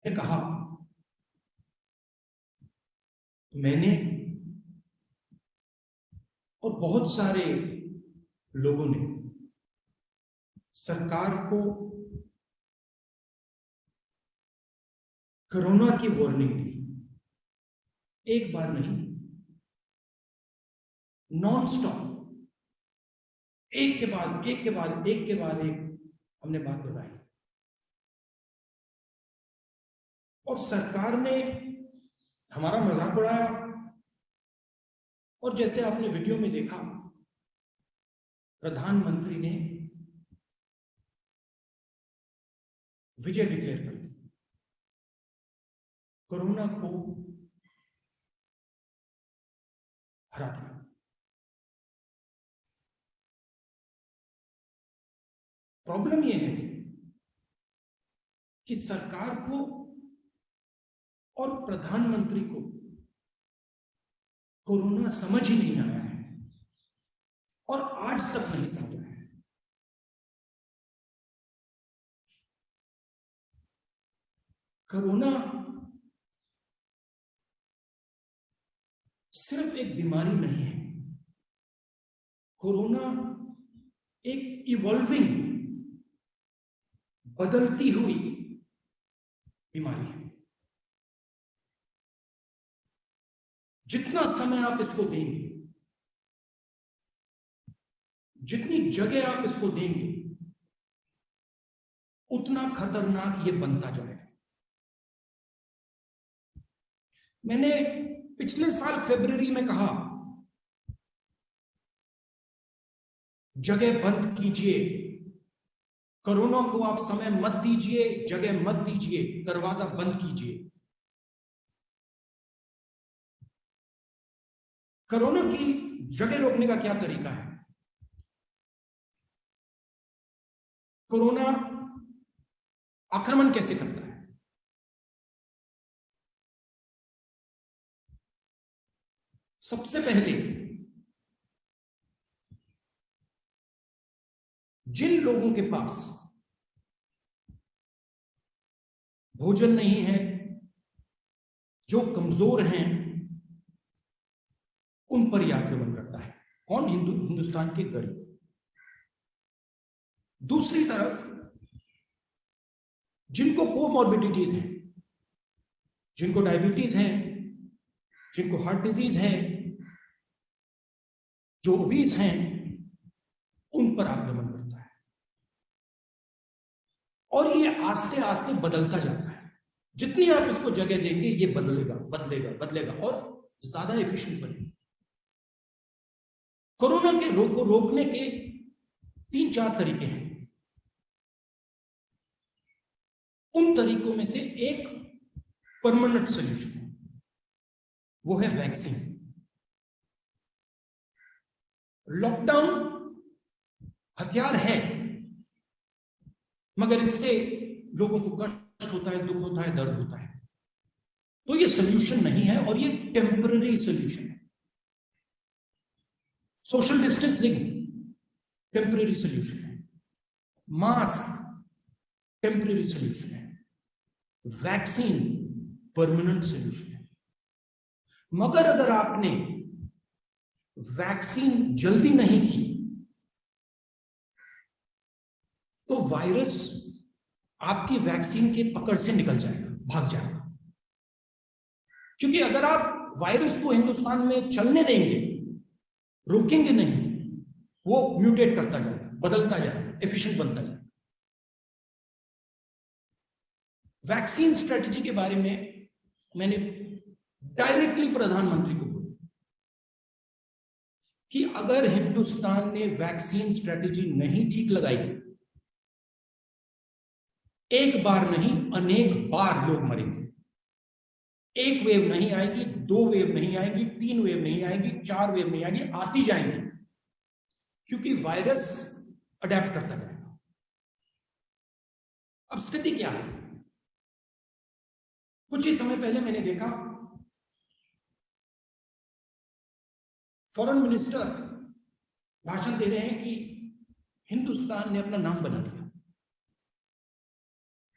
ने कहा, मैंने और बहुत सारे लोगों ने सरकार को कोरोना की वार्निंग दी, एक बार नहीं, नॉन स्टॉप, एक के बाद एक के बाद एक के बाद एक हमने बात बताई और सरकार ने हमारा मजाक उड़ाया। और जैसे आपने वीडियो में देखा, प्रधानमंत्री ने विजय डिक्लेयर कर दी, कोरोना को हरा दिया। प्रॉब्लम यह है कि सरकार को और प्रधानमंत्री को कोरोना समझ ही नहीं आया है और आज तक नहीं समझा है। कोरोना सिर्फ एक बीमारी नहीं है, कोरोना एक इवॉल्विंग, बदलती हुई बीमारी है। जितना समय आप इसको देंगे, जितनी जगह आप इसको देंगे, उतना खतरनाक ये बनता जाएगा। मैंने पिछले साल फरवरी में कहा, जगह बंद कीजिए, कोरोना को आप समय मत दीजिए, जगह मत दीजिए, दरवाजा बंद कीजिए। कोरोना की जगह रोकने का क्या तरीका है? कोरोना आक्रमण कैसे करता है? सबसे पहले जिन लोगों के पास भोजन नहीं है, जो कमजोर हैं, उन पर यह आक्रमण करता है। कौन? हिंदुस्तान के गरीब। दूसरी तरफ जिनको कोमॉर्बिडिटीज हैं, जिनको डायबिटीज है, जिनको हार्ट डिजीज है, जो ओबीस हैं, उन पर आक्रमण करता है और ये आस्ते आस्ते बदलता जाता है। जितनी आप इसको जगह देंगे, ये बदलेगा बदलेगा बदलेगा और ज्यादा एफिशिएंट बनेगा। कोरोना के रोग को रोकने के 3-4 तरीके हैं। उन तरीकों में से एक परमानेंट सॉल्यूशन है, वो है वैक्सीन। लॉकडाउन हथियार है, मगर इससे लोगों को कष्ट होता है, दुख होता है, दर्द होता है। तो ये सॉल्यूशन नहीं है और ये टेम्पररी सॉल्यूशन है। सोशल डिस्टेंसिंग टेम्पररी सॉल्यूशन है, मास्क टेम्पररी सॉल्यूशन है, वैक्सीन परमानेंट सॉल्यूशन है। मगर अगर आपने वैक्सीन जल्दी नहीं की तो वायरस आपकी वैक्सीन के पकड़ से निकल जाएगा, भाग जाएगा। क्योंकि अगर आप वायरस को हिंदुस्तान में चलने देंगे, रोकेंगे नहीं, वो म्यूटेट करता जाएगा, बदलता जाएगा, एफिशिएंट बनता जाएगा। वैक्सीन स्ट्रेटेजी के बारे में मैंने डायरेक्टली प्रधानमंत्री को बोला कि अगर हिंदुस्तान ने वैक्सीन स्ट्रेटेजी नहीं ठीक लगाई, एक बार नहीं अनेक बार लोग मरेंगे। एक वेव नहीं आएगी, 2 वेव नहीं आएगी, 3 वेव नहीं आएगी, 4 वेव नहीं आएगी, आती जाएंगी, क्योंकि वायरस अडेप्ट करता जाएगा। अब स्थिति क्या है? कुछ ही समय पहले मैंने देखा फॉरेन मिनिस्टर भाषण दे रहे हैं कि हिंदुस्तान ने अपना नाम बना लिया।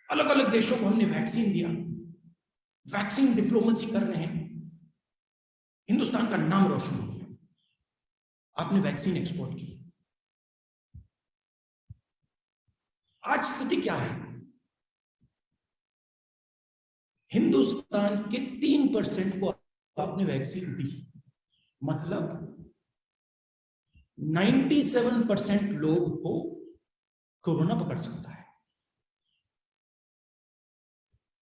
अलग अलग देशों को हमने वैक्सीन दिया, वैक्सीन डिप्लोमेसी कर रहे हैं, हिंदुस्तान का नाम रोशन हो गया, आपने वैक्सीन एक्सपोर्ट की। आज स्थिति क्या है? हिंदुस्तान के 3% को आपने वैक्सीन दी, मतलब 97% लोग को कोरोना पकड़ सकता है।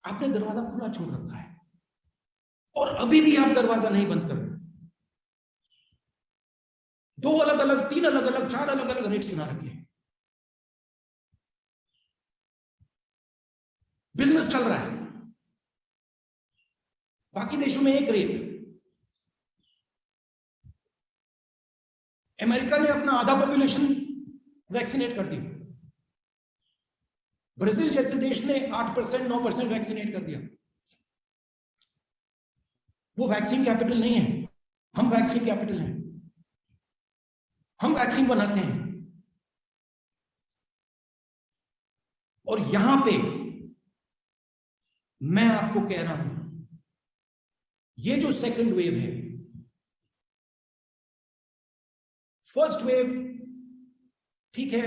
आपने दरवाजा खुला छोड़ रखा है और अभी भी आप दरवाजा नहीं बंद कर रहे। 2 अलग अलग, 3 अलग अलग, 4 अलग अलग रेट्स बना रखे हैं, बिजनेस चल रहा है। बाकी देशों में एक रेट। अमेरिका ने अपना आधा पॉपुलेशन वैक्सीनेट कर दिया, ब्राजील जैसे देश ने 8% 9% वैक्सीनेट कर दिया। वो वैक्सीन कैपिटल नहीं है, हम वैक्सीन कैपिटल हैं, हम वैक्सीन बनाते हैं। और यहां पे मैं आपको कह रहा हूं, ये जो सेकंड वेव है, फर्स्ट वेव ठीक है,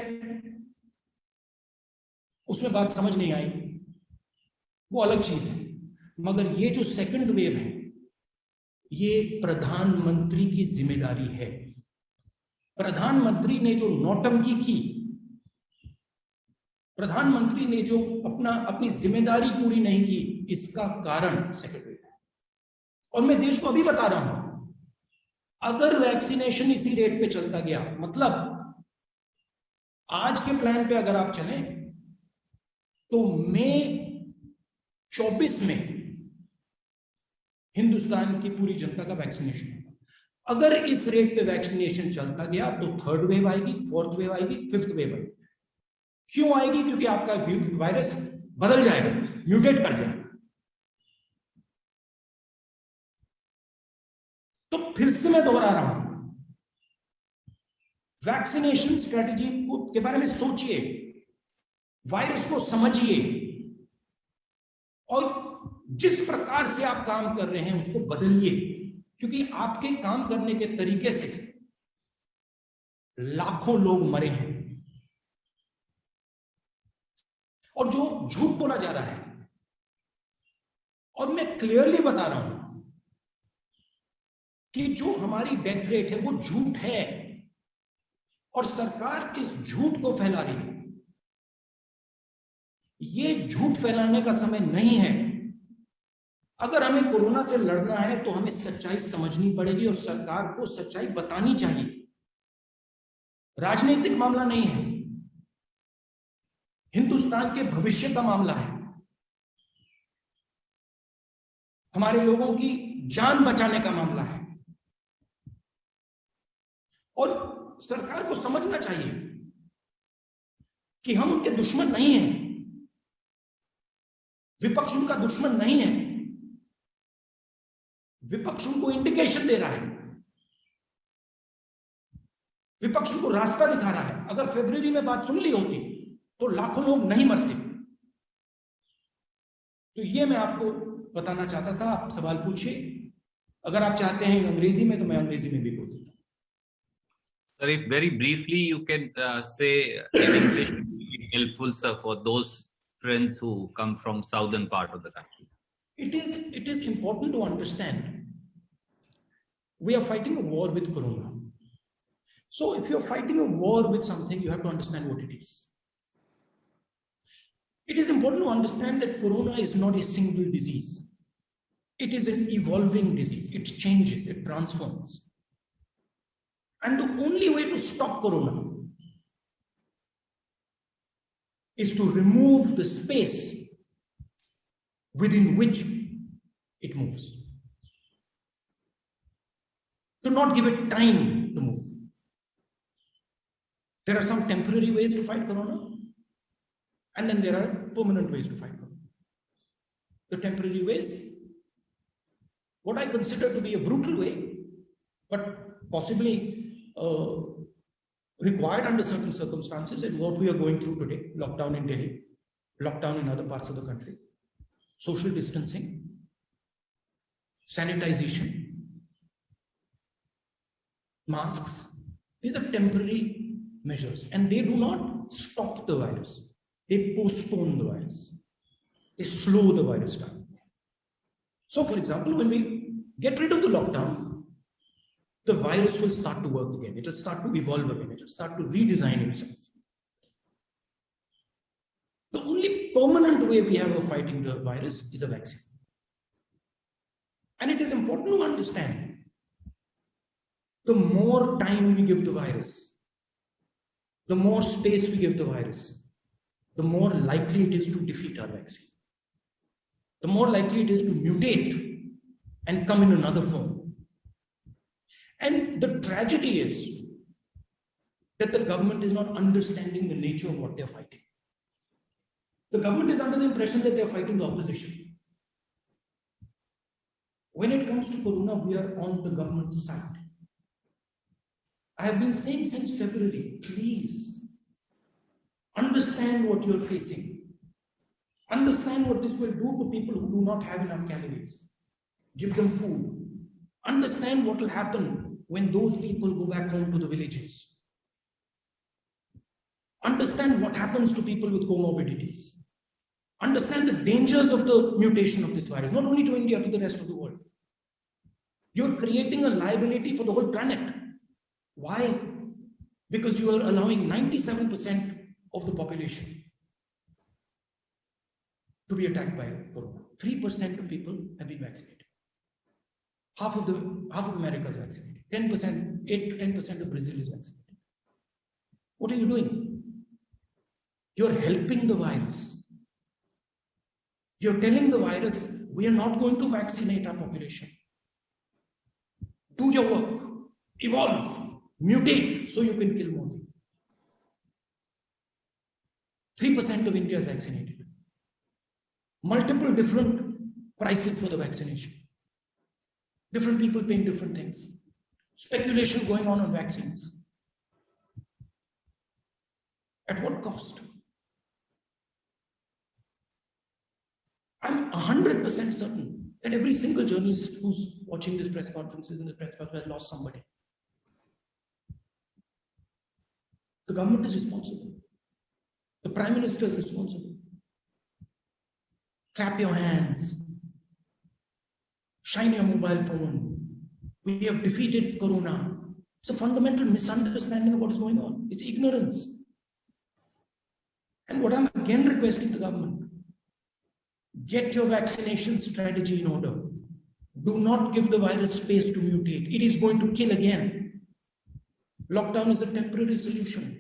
उसमें बात समझ नहीं आई, वो अलग चीज है। मगर ये जो सेकंड वेव है, ये प्रधानमंत्री की जिम्मेदारी है। प्रधानमंत्री ने जो नौटंकी की, प्रधानमंत्री ने जो अपनी जिम्मेदारी पूरी नहीं की, इसका कारण सेकंड वेव है। और मैं देश को अभी बता रहा हूं, अगर वैक्सीनेशन इसी रेट पे चलता गया, मतलब आज के प्लान पे अगर आप चलें, तो मई 24 में हिंदुस्तान की पूरी जनता का वैक्सीनेशन होगा। अगर इस रेट पे वैक्सीनेशन चलता गया तो 3rd वेव आएगी, 4th वेव आएगी, 5th वेव आएगी। क्यों आएगी? क्योंकि आपका वायरस बदल जाएगा, म्यूटेट कर जाएगा। तो फिर से मैं दोहरा रहा हूं, वैक्सीनेशन स्ट्रेटेजी के बारे में सोचिए, वायरस को समझिए, और जिस प्रकार से आप काम कर रहे हैं उसको बदलिए, क्योंकि आपके काम करने के तरीके से लाखों लोग मरे हैं। और जो झूठ बोला जा रहा है, और मैं क्लियरली बता रहा हूं कि जो हमारी डेथ रेट है वो झूठ है, और सरकार इस झूठ को फैला रही है। ये झूठ फैलाने का समय नहीं है। अगर हमें कोरोना से लड़ना है तो हमें सच्चाई समझनी पड़ेगी और सरकार को सच्चाई बतानी चाहिए। राजनीतिक मामला नहीं है, हिंदुस्तान के भविष्य का मामला है, हमारे लोगों की जान बचाने का मामला है। और सरकार को समझना चाहिए कि हम उनके दुश्मन नहीं हैं, विपक्ष उनका दुश्मन नहीं है। विपक्ष उनको इंडिकेशन दे रहा है, विपक्ष उनको रास्ता दिखा रहा है। अगर फरवरी में बात सुन ली होती तो लाखों लोग नहीं मरते। तो ये मैं आपको बताना चाहता था। आप सवाल पूछिए, अगर आप चाहते हैं अंग्रेजी में तो मैं अंग्रेजी में भी बोल देता हूं। Sir, if very briefly you can say in English, it will be helpful, sir, for those friends who come from southern part of the country. It is important to understand we are fighting a war with corona. So if you're fighting a war with something, you have to understand what it is. It is important to understand that corona is not a single disease. It is an evolving disease. It changes, it transforms. And the only way to stop corona is to remove the space within which it moves. To not give it time to move. There are some temporary ways to fight corona, and then there are permanent ways to fight corona. The temporary ways, what I consider to be a brutal way, but possibly required under certain circumstances, and what we are going through today, lockdown in Delhi, lockdown in other parts of the country, social distancing, sanitization, masks. These are temporary measures, and they do not stop the virus. They postpone the virus. They slow the virus down. So, for example, when we get rid of the lockdown, the virus will start to work again. It will start to evolve again. It will start to redesign itself. The only permanent way we have of fighting the virus is a vaccine. And it is important to understand, the more time we give the virus, the more space we give the virus, the more likely it is to defeat our vaccine. The more likely it is to mutate and come in another form. And the tragedy is that the government is not understanding the nature of what they're fighting. The government is under the impression that they're fighting the opposition. When it comes to Corona, we are on the government's side. I have been saying since February, please understand what you're facing. Understand what this will do to people who do not have enough calories. Give them food. Understand what will happen when those people go back home to the villages. Understand what happens to people with comorbidities. Understand the dangers of the mutation of this virus, not only to India, to the rest of the world. You're creating a liability for the whole planet. Why? Because you are allowing 97% of the population to be attacked by Corona. 3% of people have been vaccinated. Half of America is vaccinated. 10%, 8 to 10% of Brazil is vaccinated. What are you doing? You're helping the virus. You're telling the virus, we are not going to vaccinate our population. Do your work. Evolve. Mutate so you can kill more people. 3% of India is vaccinated. Multiple different prices for the vaccination. Different people paying different things. Speculation going on vaccines. At what cost? I'm 100% certain that every single journalist who's watching this press conferences and the press conference has lost somebody. The government is responsible. The Prime Minister is responsible. Clap your hands. Shine your mobile phone. We have defeated Corona. It's a fundamental misunderstanding of what is going on. It's ignorance. And what I'm again requesting the government, get your vaccination strategy in order. Do not give the virus space to mutate. It is going to kill again. Lockdown is a temporary solution.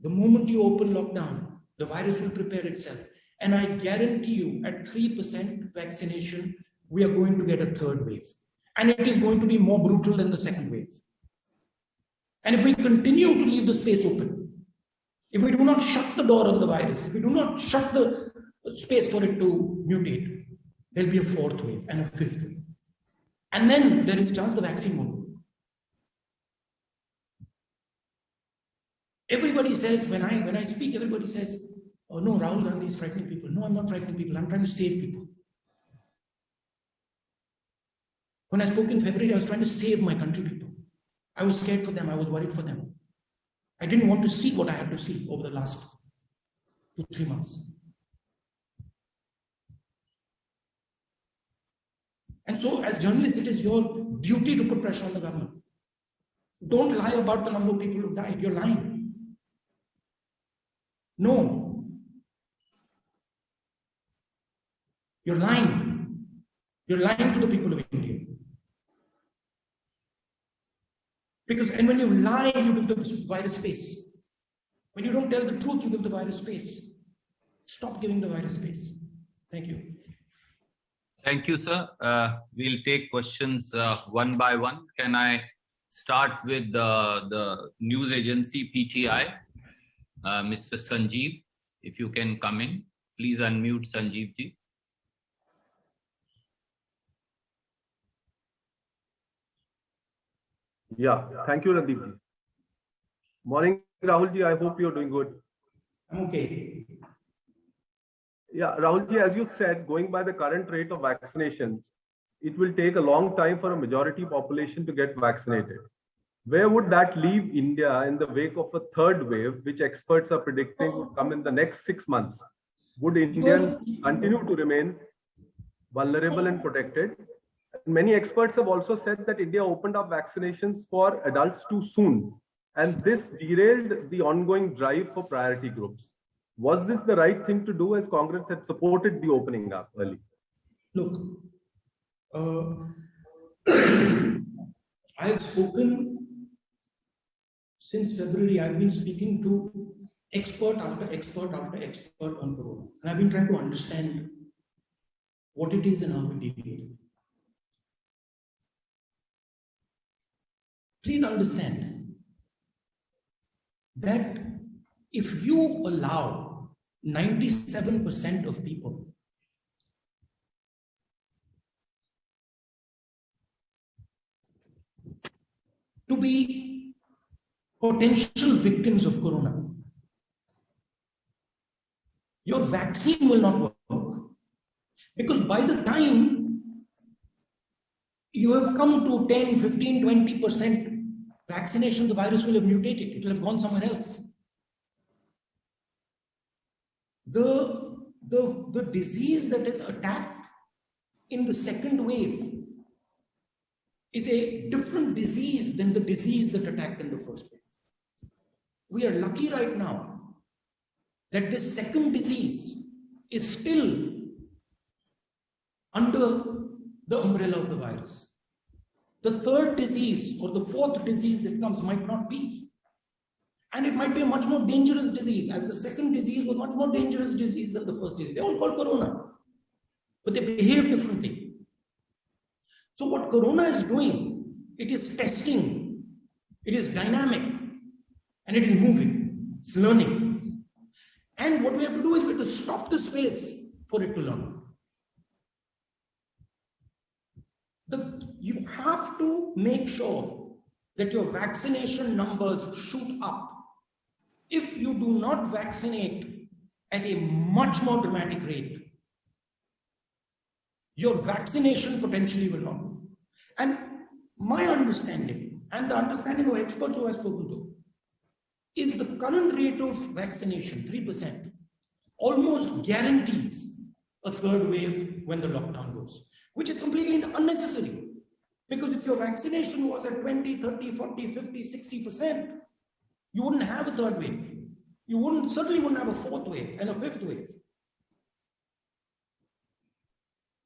The moment you open lockdown, the virus will prepare itself. And I guarantee you, at 3% vaccination, we are going to get a third wave. And it is going to be more brutal than the second wave. And if we continue to leave the space open, if we do not shut the door on the virus, if we do not shut the space for it to mutate, there'll be a fourth wave and a fifth wave. And then there is a chance the vaccine won't work. Everybody says, when I speak, everybody says, oh no, Rahul Gandhi is frightening people. No, I'm not frightening people. I'm trying to save people. When I spoke in February, I was trying to save my country people. I was scared for them. I was worried for them. I didn't want to see what I had to see over the last 2-3 months. And so, as journalists, it is your duty to put pressure on the government. Don't lie about the number of people who died. You're lying. No. You're lying. You're lying to the people of India. And when you lie, you give the virus space. When you don't tell the truth, you give the virus space. Stop giving the virus space. Thank you. Thank you, sir. We'll take questions one by one. Can I start with the news agency PTI? Mr. Sanjeev, if you can come in, please unmute Sanjeev ji. Yeah, thank you, Randeep ji. Morning, Rahul ji. I hope you're doing good. I'm okay. Yeah, Rahulji, as you said, going by the current rate of vaccinations, it will take a long time for a majority population to get vaccinated. Where would that leave India in the wake of a third wave, which experts are predicting would come in the next 6 months? Would Indians continue to remain vulnerable and protected? Many experts have also said that India opened up vaccinations for adults too soon, and this derailed the ongoing drive for priority groups. Was this the right thing to do, as Congress had supported the opening up early? Look, I've spoken since February. I've been speaking to expert after expert after expert on corona, and I've been trying to understand what it is and how to deal with it. Please understand that if you allow 97% of people to be potential victims of corona, your vaccine will not work. Because by the time you have come to 10, 15, 20% vaccination, the virus will have mutated. It will have gone somewhere else. The disease that is attacked in the second wave is a different disease than the disease that attacked in the first wave. We are lucky right now that this second disease is still under the umbrella of the virus. The third disease or the fourth disease that comes might not be. And it might be a much more dangerous disease, as the second disease was much more dangerous disease than the first disease. They're all called corona, but they behave differently. So what corona is doing, it is testing, it is dynamic, and it is moving, it's learning. And what we have to do is we have to stop the space for it to learn. You have to make sure that your vaccination numbers shoot up. If you do not vaccinate at a much more dramatic rate, your vaccination potentially will not work. And my understanding, and the understanding of experts who I've spoken to, is the current rate of vaccination, 3%, almost guarantees a third wave when the lockdown goes, which is completely unnecessary. Because if your vaccination was at 20, 30, 40, 50, 60%, you wouldn't have a third wave. You certainly wouldn't have a fourth wave and a fifth wave.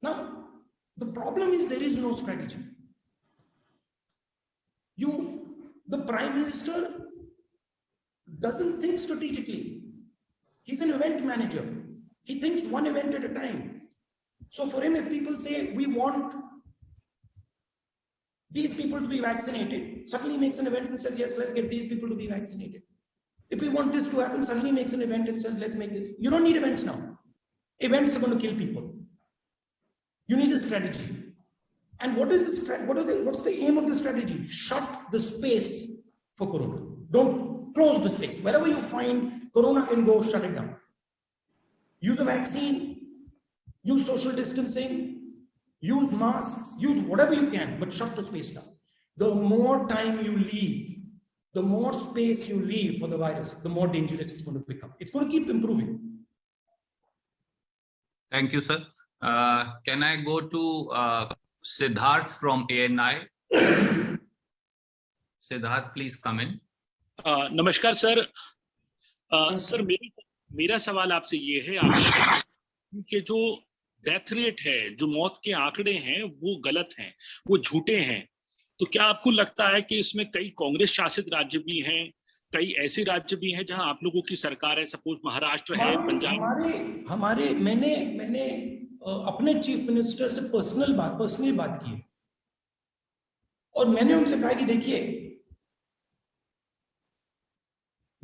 Now, the problem is there is no strategy. The Prime Minister doesn't think strategically. He's an event manager. He thinks one event at a time. So for him, if people say, we want these people to be vaccinated, suddenly makes an event and says, yes, let's get these people to be vaccinated. If we want this to happen, suddenly makes an event and says, let's make this. You don't need events now. Events are going to kill people. You need a strategy. And what is the strategy? What's the aim of the strategy? Shut the space for corona. Don't close the space. Wherever you find corona can go, shut it down. Use a vaccine, use social distancing, use masks, use whatever you can, but shut the space down. The more time you leave, the more space you leave for the virus, the more dangerous it's going to become. It's going to keep improving. Thank you, sir. Can I go to Siddharth from ANI? Siddharth, please come in. नमस्कार sir. Sir मेरा सवाल आपसे ये है, आपने कि जो death rate है, जो मौत के आंकड़े हैं, वो गलत हैं, वो झूठे हैं. तो क्या आपको लगता है कि इसमें कई कांग्रेस शासित राज्य भी हैं, कई ऐसे राज्य भी हैं जहां आप लोगों की सरकार है, सपोज महाराष्ट्र है, पंजाब? मैंने अपने चीफ मिनिस्टर से पर्सनली बात की और मैंने उनसे कहा कि देखिए,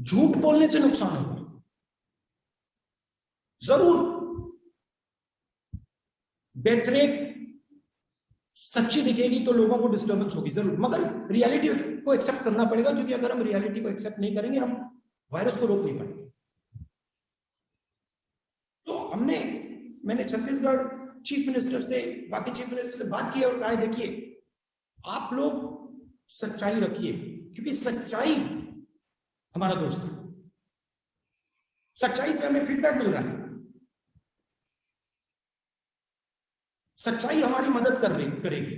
झूठ बोलने से नुकसान होगा, जरूर डेथ रेट सच्ची दिखेगी तो लोगों को डिस्टर्बेंस होगी जरूर, मगर रियलिटी को एक्सेप्ट करना पड़ेगा, क्योंकि अगर हम रियलिटी को एक्सेप्ट नहीं करेंगे हम वायरस को रोक नहीं पाएंगे. तो हमने मैंने छत्तीसगढ़ चीफ मिनिस्टर से, बाकी चीफ मिनिस्टर से बात की और कहा देखिए आप लोग सच्चाई रखिए, क्योंकि सच्चाई हमारा दोस्त है, सच्चाई से हमें फीडबैक मिल रहा है, सच्चाई हमारी मदद करेगी।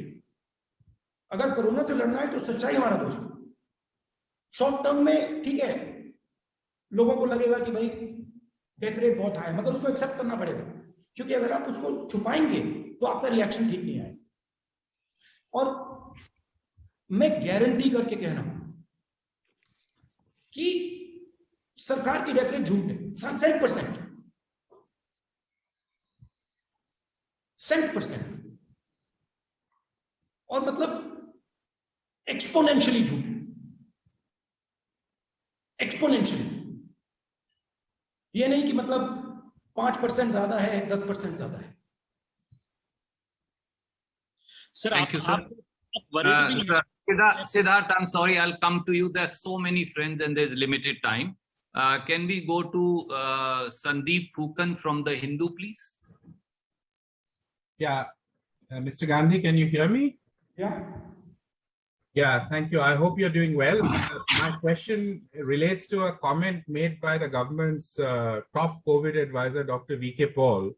अगर कोरोना से लड़ना है तो सच्चाई हमारा दोस्त है। शॉर्ट टर्म में ठीक है, लोगों को लगेगा कि भाई डेथ रेट बहुत हाई है, मगर उसको एक्सेप्ट करना पड़ेगा, क्योंकि अगर आप उसको छुपाएंगे तो आपका रिएक्शन ठीक नहीं आएगा। और मैं गारंटी करके कह रहा हूं कि सरकार की डेथ रेट झूठ है, 100%, और मतलब एक्सपोनेंशियली झूठ, एक्सपोनेंशियली। ये नहीं कि मतलब 5% ज्यादा है, 10% ज्यादा है। Sir Thank you, sir. आप Siddharth, I'm sorry, I'll come to you. There's so many friends and there's limited time. Can we go to Sandeep Fukan from the Hindu, please? Yeah, Mr. Gandhi, can you hear me? Yeah. Yeah, thank you. I hope you're doing well. My question relates to a comment made by the government's top COVID advisor, Dr. V.K. Paul.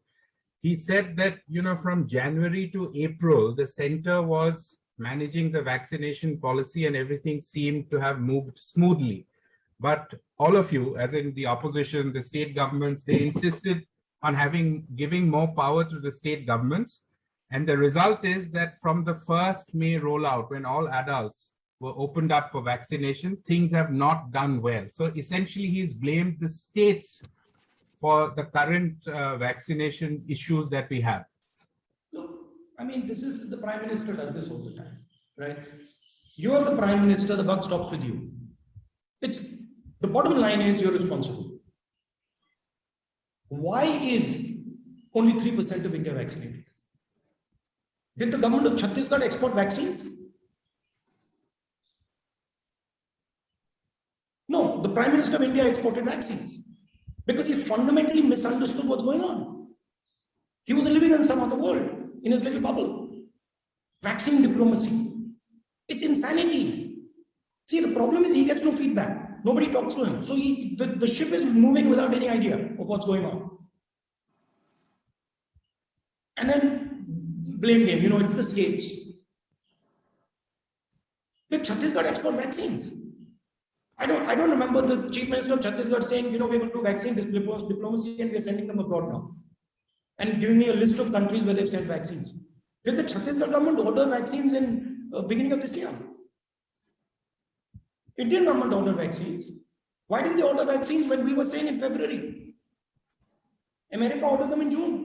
He said that, you know, from January to April, the center was managing the vaccination policy and everything seemed to have moved smoothly. But all of you, as in the opposition, the state governments, they insisted on giving more power to the state governments. And the result is that from the first May rollout, when all adults were opened up for vaccination, things have not done well. So essentially, he's blamed the states for the current vaccination issues that we have. Look, I mean, this is the Prime Minister does this all the time, right? You are the Prime Minister, the buck stops with you. It's the bottom line is you're responsible. Why is only 3% of India vaccinated? Did the government of Chhattisgarh export vaccines? No, the Prime Minister of India exported vaccines because he fundamentally misunderstood what's going on. He was living in some other world, in his little bubble. Vaccine diplomacy. It's insanity. See, the problem is he gets no feedback. Nobody talks to him. So the ship is moving without any idea of what's going on. And then blame game, you know, it's the states. Did Chhattisgarh export vaccines? I don't remember the Chief Minister of Chhattisgarh saying, you know, we're going to do vaccine diplomacy and we're sending them abroad now. And giving me a list of countries where they've sent vaccines. Did the Chhattisgarh government order vaccines in beginning of this year? Indian government ordered vaccines. Why didn't they order vaccines when we were saying in February? America ordered them in June.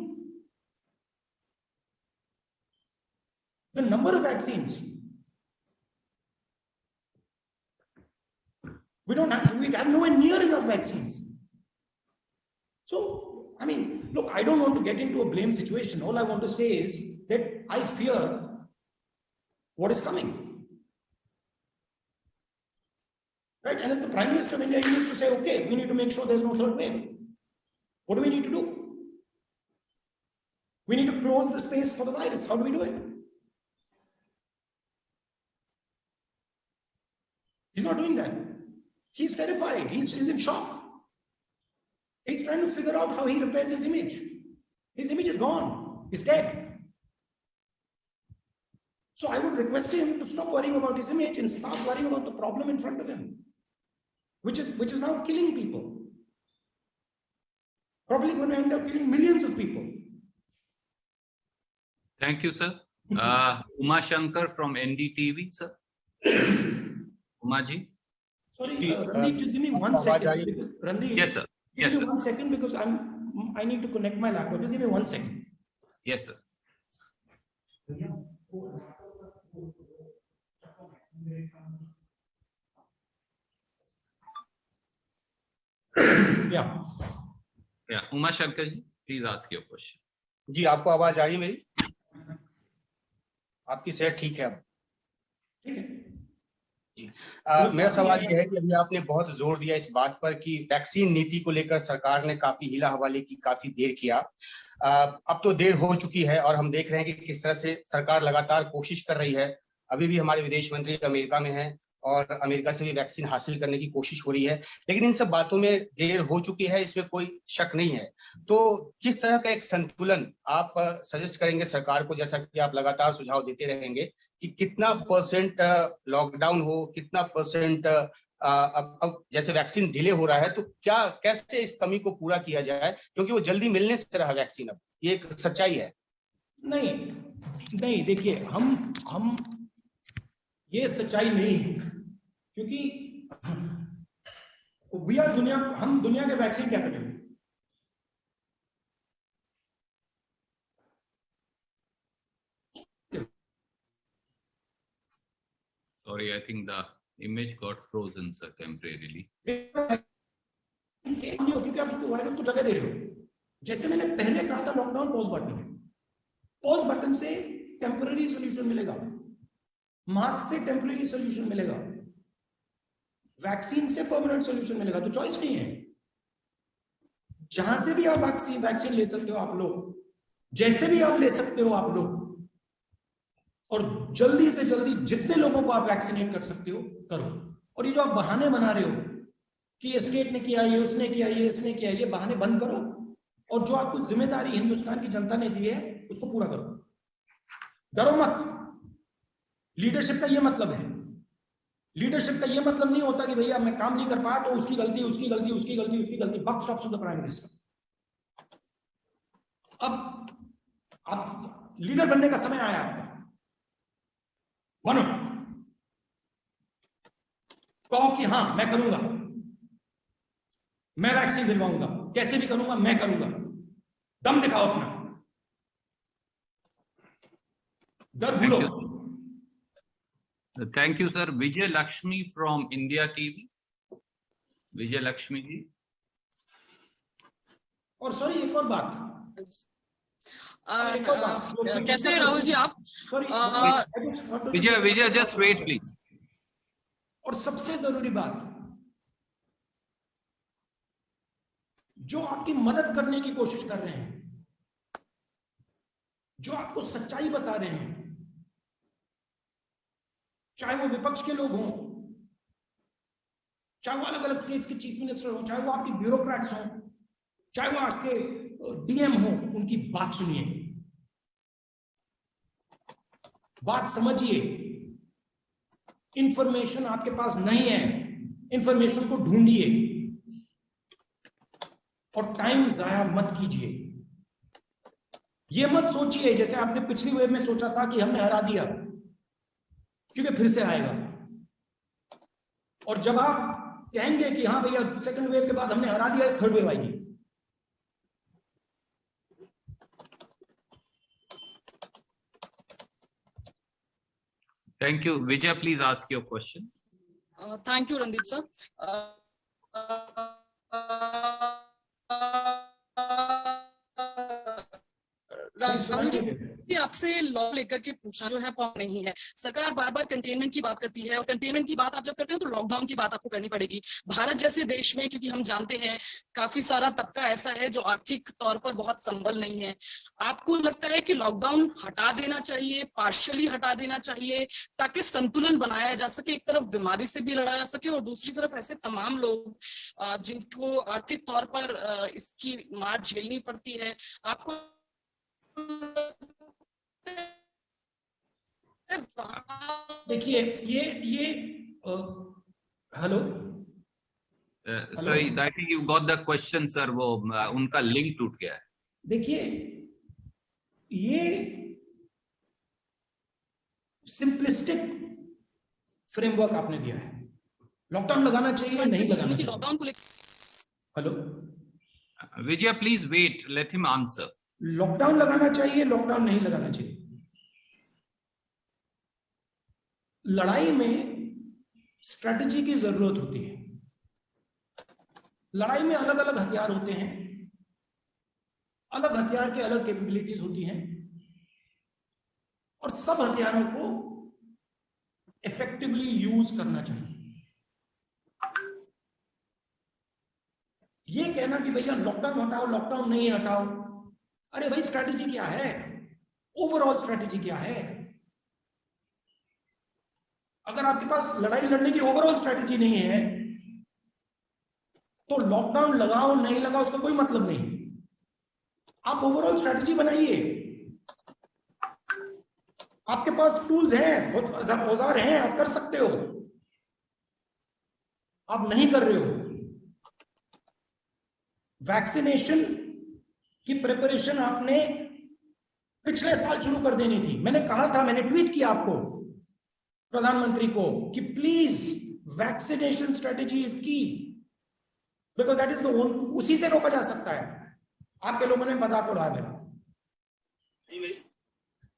The number of vaccines. We have nowhere near enough vaccines. So, I mean, look, I don't want to get into a blame situation. All I want to say is that I fear what is coming. Right? And as the Prime Minister of India, he needs to say, okay, we need to make sure there's no third wave. What do we need to do? We need to close the space for the virus. How do we do it? He's not doing that. He's terrified. He's in shock. He's trying to figure out how he repairs his image. His image is gone. He's dead. So I would request him to stop worrying about his image and start worrying about the problem in front of him, which is now killing people. Probably going to end up killing millions of people. Thank you, sir. Uma Shankar from NDTV, sir. Uma ji. Sorry, Randeep, just give me 1 second. Randeep, yes, sir. Give me 1 second because I need to connect my laptop. Just give me 1 second. Yes, sir. Yeah. Yeah, Uma Shankar ji, please ask your question. जी, आपको आवाज आ रही है मेरी? आपकी सेहत ठीक है अब? ठीक है. मेरा सवाल ये है कि अभी आपने बहुत जोर दिया इस बात पर कि वैक्सीन नीति को लेकर सरकार ने काफी हीला हवाले की, काफी देर किया। अब तो देर हो चुकी है और हम देख रहे हैं कि किस तरह से सरकार लगातार कोशिश कर रही है। अभी भी हमारे विदेश मंत्री अमेरिका में हैं और अमेरिका से भी वैक्सीन हासिल करने की कोशिश हो रही है, लेकिन इन सब बातों में देर हो चुकी है, इसमें कोई शक नहीं है। तो किस तरह का एक संतुलन आप सजेस्ट करेंगे सरकार को, जैसा कि आप लगातार सुझाव देते रहेंगे, कि कितना परसेंट लॉकडाउन हो, कितना परसेंट अब जैसे वैक्सीन डिले हो रहा है तो क्या, कैसे इस कमी को पूरा किया जाए, क्योंकि वो जल्दी मिलने से रहा वैक्सीन, अब ये एक सच्चाई है। नहीं देखिए, हम ये सच्चाई नहीं है, क्योंकि हम दुनिया के वैक्सीन कैपिटल हैं। Sorry, I think the image got frozen, sir, temporarily. क्योंकि आप उसको वायरस को जगह दे रहे हो। जैसे मैंने पहले कहा था, लॉकडाउन पॉज बटन है, पॉज बटन से टेम्पररी सोल्यूशन मिलेगा, मास्क से टेम्पररी सोल्यूशन मिलेगा, वैक्सीन से परमानेंट सोल्यूशन मिलेगा। तो चॉइस नहीं है, जहां से भी आप वैक्सीन ले सकते हो आप लोग, जैसे भी आप ले सकते हो आप लोग, और जल्दी से जल्दी जितने लोगों को आप वैक्सीनेट कर सकते हो करो। और ये जो आप बहाने बना रहे हो कि ये स्टेट ने किया, ये उसने किया, ये इसने किया, ये बहाने बंद करो और जो आपको जिम्मेदारी हिंदुस्तान की जनता ने दी है उसको पूरा करो। डरो मत। लीडरशिप का ये मतलब है, लीडरशिप का ये मतलब नहीं होता कि भैया मैं काम नहीं कर पाया तो उसकी गलती, उसकी गलती, उसकी गलती, उसकी गलती। Buck stops with the prime minister. अब लीडर बनने का समय आया आपका, बनो, कहो कि हाँ मैं करूंगा, मैं वैक्सीन दिलवाऊंगा, कैसे भी करूंगा, मैं करूंगा। दम दिखाओ अपना, डर भूलो। Thank you, sir. Vijay Lakshmi from India TV. Vijay Lakshmi ji. और सॉरी एक और बात, कैसे राहुल जी आप? Vijay, just wait, please. और सबसे जरूरी बात, जो आपकी मदद करने की कोशिश कर रहे हैं, जो आपको सच्चाई बता रहे हैं, चाहे वो विपक्ष के लोग हों, चाहे वो अलग अलग स्टेट के चीफ मिनिस्टर हों, चाहे वो आपके ब्यूरोक्रेट्स हों, चाहे वो आपके डीएम हों, उनकी बात सुनिए, बात समझिए। इंफॉर्मेशन आपके पास नहीं है, इंफॉर्मेशन को ढूंढिए और टाइम जाया मत कीजिए। ये मत सोचिए जैसे आपने पिछली वेव में सोचा था कि हमने हरा दिया, क्योंकि फिर से आएगा। और जब आप कहेंगे कि हाँ भैया सेकंड वेव के बाद हमने हरा दिया, थर्ड वेव आएगी। Thank you. Vijay, please ask your question. Thank you, Randeep sir. Rahul ji, आपसे लॉ लेकर के पूछना जो है नहीं है। सरकार बार बार कंटेनमेंट की बात करती है और कंटेनमेंट की बात आप जब करते हैं तो लॉकडाउन की बात आपको करनी पड़ेगी। भारत जैसे देश में, क्योंकि हम जानते हैं काफी सारा तबका ऐसा है जो आर्थिक तौर पर बहुत संबल नहीं है, आपको लगता है कि लॉकडाउन हटा देना चाहिए, पार्शियली हटा देना चाहिए, ताकि संतुलन बनाया जा सके, एक तरफ बीमारी से भी लड़ा जा सके और दूसरी तरफ ऐसे तमाम लोग जिनको आर्थिक तौर पर इसकी मार झेलनी पड़ती है, आपको देखिए ये hello Sorry, I think you got the question, sir. वो उनका लिंक टूट गया है। देखिए ये सिंपलिस्टिक फ्रेमवर्क आपने दिया है। लॉकडाउन लगाना चाहिए, नहीं लगाना चाहिए। लॉकडाउन को hello Vijay, please wait. Let him answer. Lockdown लगाना चाहिए, लॉकडाउन नहीं लगाना चाहिए। लड़ाई में स्ट्रेटजी की जरूरत होती है। लड़ाई में अलग अलग हथियार होते हैं, अलग हथियार के अलग कैपेबिलिटीज होती हैं, और सब हथियारों को इफेक्टिवली यूज करना चाहिए। ये कहना कि भैया लॉकडाउन हटाओ, लॉकडाउन नहीं हटाओ, अरे भाई स्ट्रैटेजी क्या है, ओवरऑल स्ट्रैटेजी क्या है? अगर आपके पास लड़ाई लड़ने की ओवरऑल स्ट्रैटेजी नहीं है तो लॉकडाउन लगाओ नहीं लगाओ उसका कोई मतलब नहीं। आप ओवरऑल स्ट्रैटेजी बनाइए। आपके पास टूल्स हैं, औजार हैं, आप कर सकते हो, आप नहीं कर रहे हो। वैक्सीनेशन की प्रिपरेशन आपने पिछले साल शुरू कर देनी थी। मैंने कहा था, मैंने ट्वीट किया आपको, प्रधानमंत्री को, कि प्लीज वैक्सीनेशन स्ट्रेटेजी इज की, बिकॉज दैट इज द उसी से रोका जा सकता है। आपके लोगों ने मजाक उड़ाया मेरा।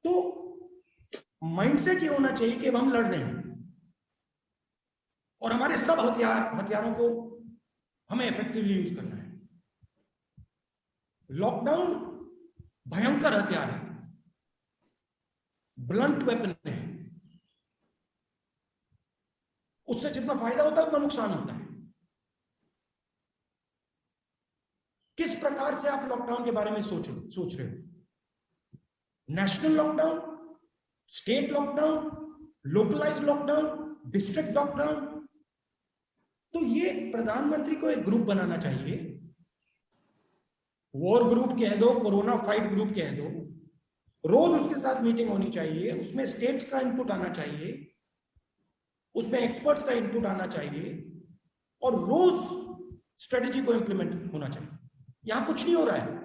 तो माइंडसेट ये होना चाहिए कि अब हम लड़ रहे हैं और हमारे सब हथियारों को हमें इफेक्टिवली यूज करना है। लॉकडाउन भयंकर हथियार है, ब्लंट वेपन है। उससे जितना फायदा होता है उतना नुकसान होता है। किस प्रकार से आप लॉकडाउन के बारे में सोच रहे हो? National lockdown, state lockdown, localised lockdown, district lockdown? तो ये प्रधानमंत्री को एक ग्रुप बनाना चाहिए, वॉर ग्रुप कह दो, कोरोना फाइट ग्रुप कह दो। रोज उसके साथ मीटिंग होनी चाहिए, उसमें स्टेट्स का इनपुट आना चाहिए, उसमें एक्सपर्ट्स का इनपुट आना चाहिए और रोज स्ट्रेटेजी को इंप्लीमेंट होना चाहिए। यहां कुछ नहीं हो रहा है।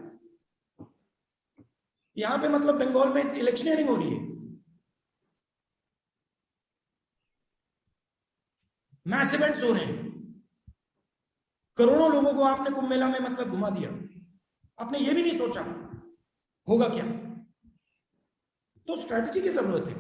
यहां पे मतलब बंगाल में इलेक्शनियरिंग हो रही है, मैस इवेंट्स हो रहे हैं, करोड़ों लोगों को आपने कुंभ मेला में मतलब घुमा दिया। आपने ये भी नहीं सोचा होगा क्या। तो स्ट्रैटेजी की जरूरत है।